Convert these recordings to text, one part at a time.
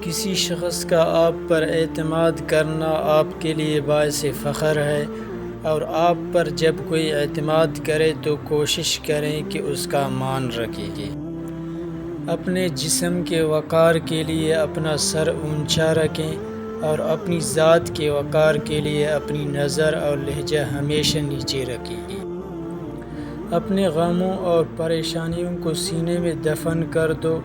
کسی شخص کا آپ پر اعتماد کرنا آپ کے لیے باعث فخر ہے، اور آپ پر جب کوئی اعتماد کرے تو کوشش کریں کہ اس کا مان رکھیں۔ اپنے جسم کے وقار کے لیے اپنا سر اونچا رکھیں، اور اپنی ذات کے وقار کے لیے اپنی نظر اور لہجہ ہمیشہ نیچے رکھیں۔ اپنے غموں اور پریشانیوں کو سینے میں دفن کر دو،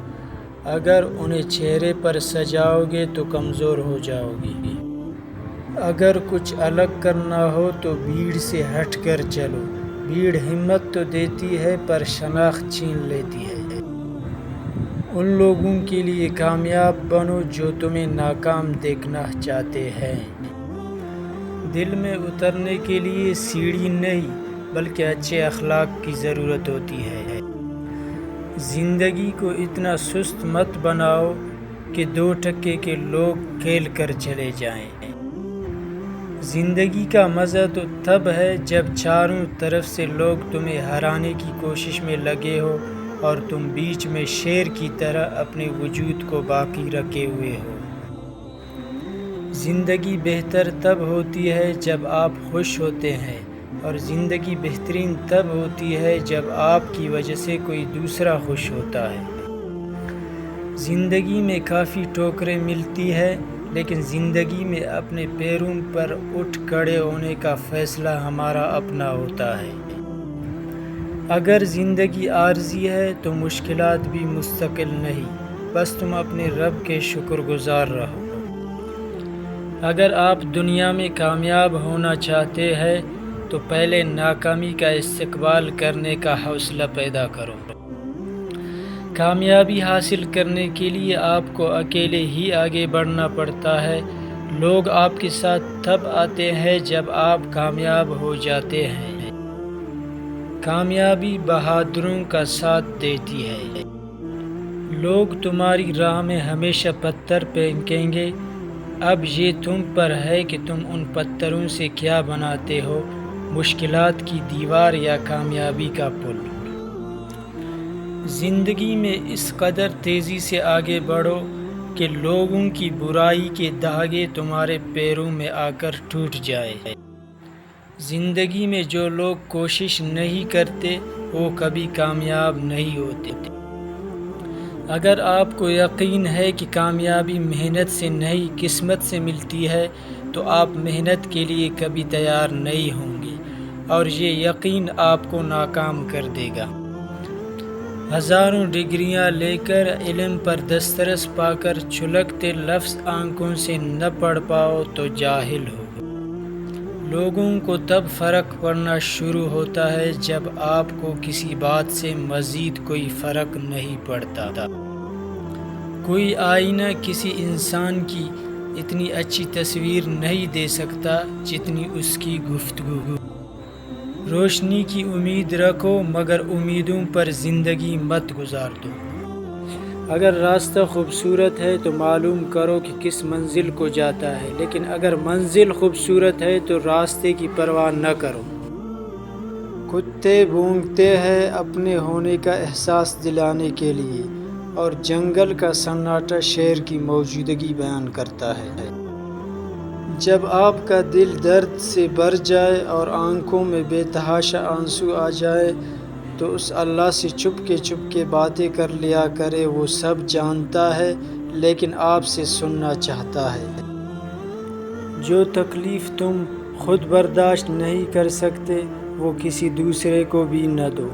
اگر انہیں چہرے پر سجاؤ گے تو کمزور ہو جاؤ گے۔ اگر کچھ الگ کرنا ہو تو بھیڑ سے ہٹ کر چلو، بھیڑ ہمت تو دیتی ہے پر شناخت چھین لیتی ہے۔ ان لوگوں کے لیے کامیاب بنو جو تمہیں ناکام دیکھنا چاہتے ہیں۔ دل میں اترنے کے لیے سیڑھی نہیں بلکہ اچھے اخلاق کی ضرورت ہوتی ہے۔ زندگی کو اتنا سست مت بناؤ کہ 2 ٹکے کے لوگ کھیل کر چلے جائیں۔ زندگی کا مزہ تو تب ہے جب چاروں طرف سے لوگ تمہیں ہرانے کی کوشش میں لگے ہو اور تم بیچ میں شیر کی طرح اپنے وجود کو باقی رکھے ہوئے ہو۔ زندگی بہتر تب ہوتی ہے جب آپ خوش ہوتے ہیں، اور زندگی بہترین تب ہوتی ہے جب آپ کی وجہ سے کوئی دوسرا خوش ہوتا ہے۔ زندگی میں کافی ٹھوکریں ملتی ہے، لیکن زندگی میں اپنے پیروں پر اٹھ کھڑے ہونے کا فیصلہ ہمارا اپنا ہوتا ہے۔ اگر زندگی عارضی ہے تو مشکلات بھی مستقل نہیں، بس تم اپنے رب کے شکر گزار رہو۔ اگر آپ دنیا میں کامیاب ہونا چاہتے ہیں تو پہلے ناکامی کا استقبال کرنے کا حوصلہ پیدا کرو۔ کامیابی حاصل کرنے کے لیے آپ کو اکیلے ہی آگے بڑھنا پڑتا ہے۔ لوگ آپ کے ساتھ تب آتے ہیں جب آپ کامیاب ہو جاتے ہیں۔ کامیابی بہادروں کا ساتھ دیتی ہے۔ لوگ تمہاری راہ میں ہمیشہ پتھر پھینکیں گے، اب یہ تم پر ہے کہ تم ان پتھروں سے کیا بناتے ہو، مشکلات کی دیوار یا کامیابی کا پل۔ زندگی میں اس قدر تیزی سے آگے بڑھو کہ لوگوں کی برائی کے دھاگے تمہارے پیروں میں آ کر ٹوٹ جائے۔ زندگی میں جو لوگ کوشش نہیں کرتے وہ کبھی کامیاب نہیں ہوتے۔ اگر آپ کو یقین ہے کہ کامیابی محنت سے نہیں قسمت سے ملتی ہے تو آپ محنت کے لیے کبھی تیار نہیں ہوں گے، اور یہ یقین آپ کو ناکام کر دے گا۔ ہزاروں ڈگریاں لے کر علم پر دسترس پا کر چھلکتے لفظ آنکھوں سے نہ پڑھ پاؤ تو جاہل ہو۔ لوگوں کو تب فرق پڑنا شروع ہوتا ہے جب آپ کو کسی بات سے مزید کوئی فرق نہیں پڑتا۔ کوئی آئینہ کسی انسان کی اتنی اچھی تصویر نہیں دے سکتا جتنی اس کی گفتگو۔ روشنی کی امید رکھو مگر امیدوں پر زندگی مت گزار دو۔ اگر راستہ خوبصورت ہے تو معلوم کرو کہ کس منزل کو جاتا ہے، لیکن اگر منزل خوبصورت ہے تو راستے کی پرواہ نہ کرو۔ کتے بھونکتے ہیں اپنے ہونے کا احساس دلانے کے لیے، اور جنگل کا سناٹا شیر کی موجودگی بیان کرتا ہے۔ جب آپ کا دل درد سے بھر جائے اور آنکھوں میں بے تحاشا آنسو آ جائے تو اس اللہ سے چپ کے باتیں کر لیا کرے، وہ سب جانتا ہے لیکن آپ سے سننا چاہتا ہے۔ جو تکلیف تم خود برداشت نہیں کر سکتے وہ کسی دوسرے کو بھی نہ دو۔